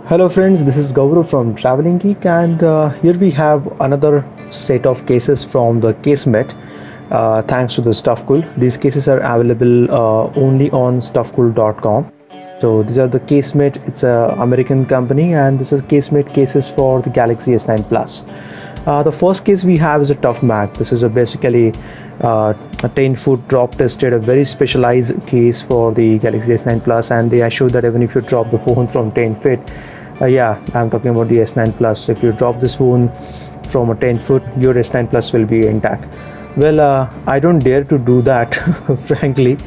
Hello friends, this is Gaurav from TravellinGeek, and here we have another set of cases from the Casemate, thanks to the Stuffcool. These cases are available only on stuffcool.com. So these are the Casemate, it's an American company, and this is Casemate cases for the Galaxy S9 Plus. The first case we have is a Tough Mag. This is basically a 10-foot drop tested, a very specialized case for the Galaxy S9 Plus, and they assure that even if you drop the phone from 10 feet, yeah, I'm talking about the S9 Plus. If you drop this phone from a 10 foot, your S9 Plus will be intact. Well, I don't dare to do that, frankly.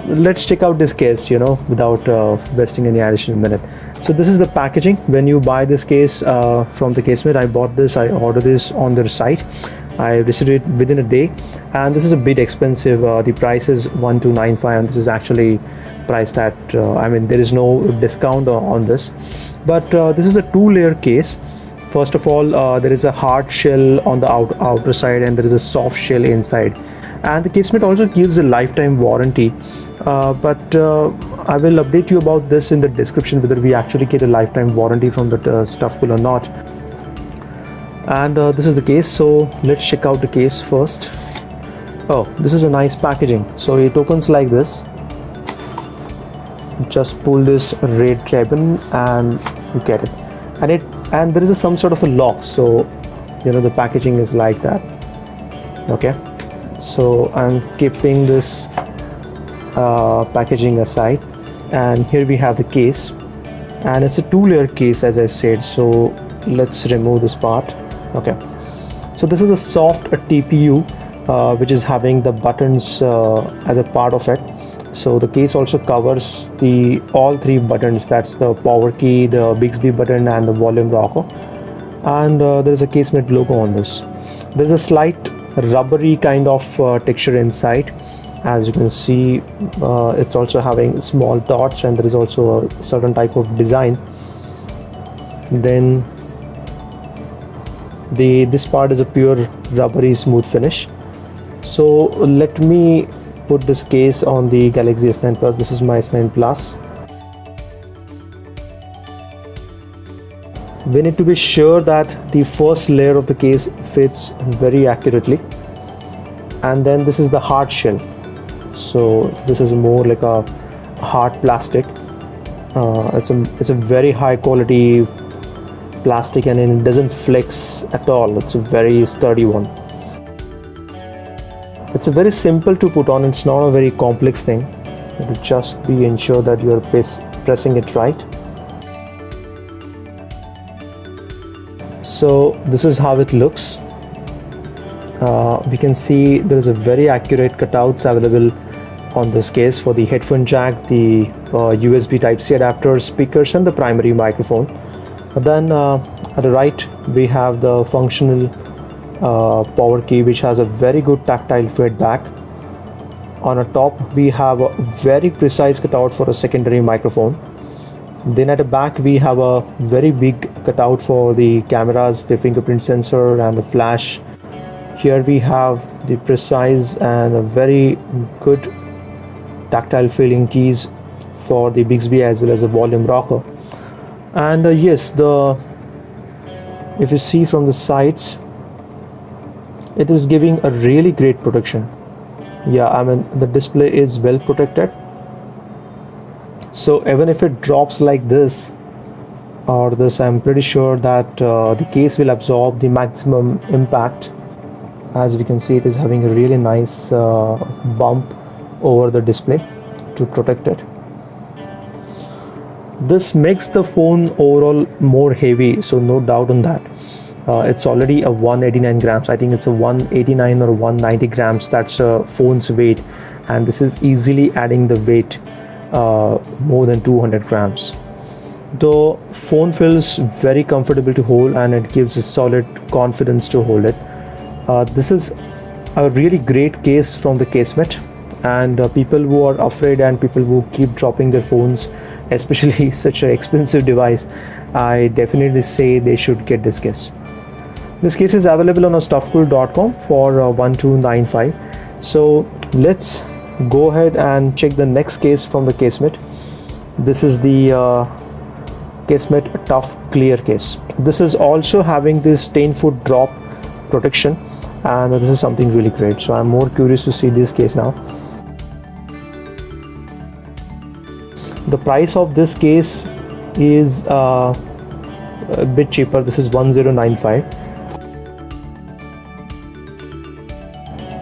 Let's check out this case, without wasting any additional minute. So this is the packaging. When you buy this case from the Casemate, I bought this, I ordered this on their site. I received it within a day, and this is a bit expensive. The price is 1295, and this is actually priced at there is no discount on this, but this is a two-layer case. First of all, there is a hard shell on the outer side, and there is a soft shell inside, and the Casemate also gives a lifetime warranty, but I will update you about this in the description, whether we actually get a lifetime warranty from the Stuffcool or not. And this is the case, so let's check out the case first. Oh, this is a nice packaging. So it opens like this. Just pull this red ribbon and you get it, and there is some sort of a lock, so the packaging is like that. Okay, so I'm keeping this packaging aside, and here we have the case, and it's a two-layer case, as I said. So let's remove this part. Okay, so this is a soft TPU which is having the buttons as a part of it. So the case also covers all three buttons, that's the power key, the Bixby button, and the volume rocker, and there is a Casemate logo on this. There's a slight rubbery kind of texture inside. As you can see, it's also having small dots, and there is also a certain type of design. Then this part is a pure rubbery smooth finish. So let me put this case on the Galaxy S9 Plus. This is my S9 Plus. We need to be sure that the first layer of the case fits very accurately, and then this is the hard shell. So this is more like a hard plastic. It's a very high quality plastic, and it doesn't flex at all. It's a very sturdy one. It's a very simple to put on. It's not a very complex thing. You have to just be ensure that you are pressing it right. So this is how it looks. We can see there is a very accurate cutouts available on this case for the headphone jack, the USB Type-C adapter, speakers, and the primary microphone. Then at the right we have the functional power key, which has a very good tactile feedback. On the top we have a very precise cutout for a secondary microphone. Then at the back we have a very big cutout for the cameras, the fingerprint sensor, and the flash. Here we have the precise and a very good tactile feeling keys for the Bixby as well as the volume rocker. And yes, if you see from the sides, it is giving a really great protection. Yeah, the display is well protected. So even if it drops like this or this, I'm pretty sure that the case will absorb the maximum impact. As we can see, it is having a really nice bump over the display to protect it. This makes the phone overall more heavy, so no doubt on that. It's already a 189 grams. I think it's a 189 or 190 grams. That's a phone's weight, and this is easily adding the weight more than 200 grams. The phone feels very comfortable to hold, and it gives a solid confidence to hold it. This is a really great case from the Casemate, and people who are afraid and people who keep dropping their phones, especially such an expensive device, I definitely say they should get this case. This case is available on stuffcool.com for 1295. So let's go ahead and check the next case from the Casemate. This is the Casemate Tough Clear case. This is also having this 10-foot drop protection, and this is something really great. So I'm more curious to see this case now. The price of this case is a bit cheaper. This is 1095.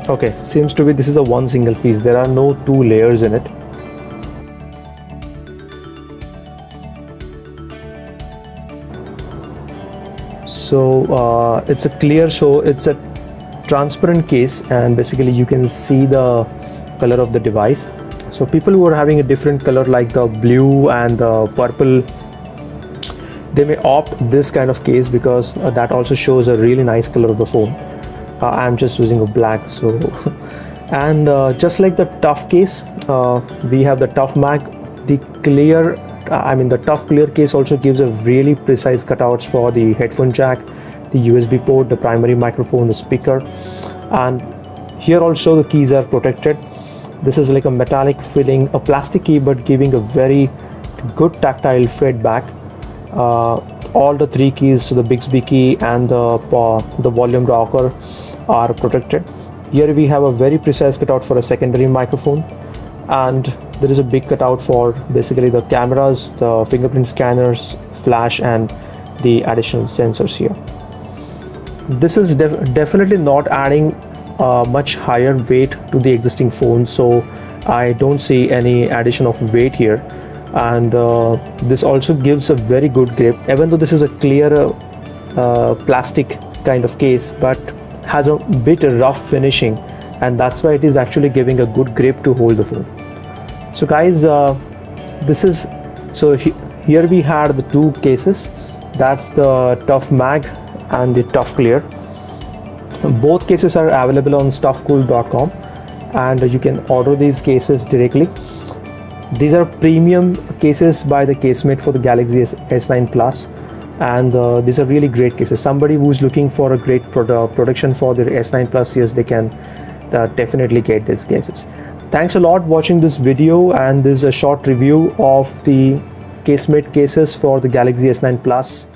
Okay, seems to be this is a one single piece. There are no two layers in it. So it's a clear, so it's a transparent case, and basically you can see the color of the device. So people who are having a different color like the blue and the purple, they may opt this kind of case because that also shows a really nice color of the phone. I'm just using a black. So and just like the Tough case, we have the Tough Mag. The clear, the Tough Clear case also gives a really precise cutouts for the headphone jack, the USB port, the primary microphone, the speaker, and here also the keys are protected. This is like a metallic filling, a plastic key, but giving a very good tactile feedback. All the three keys, so the Bixby key and the volume rocker, are protected. Here we have a very precise cutout for a secondary microphone, and there is a big cutout for basically the cameras, the fingerprint scanners, flash, and the additional sensors here. This is definitely not adding much higher weight to the existing phone, so I don't see any addition of weight here. And this also gives a very good grip, even though this is a clear plastic kind of case, but has a bit rough finishing, and that's why it is actually giving a good grip to hold the phone. So guys, here we had the two cases. That's the Tough Mag and the Tough Clear. Both cases are available on stuffcool.com, and you can order these cases directly. These are premium cases by the Casemate for the Galaxy S9 Plus, and these are really great cases. Somebody who's looking for a great protection for their S9 Plus, yes, they can definitely get these cases. Thanks a lot for watching this video, and this is a short review of the Casemate cases for the Galaxy S9 Plus.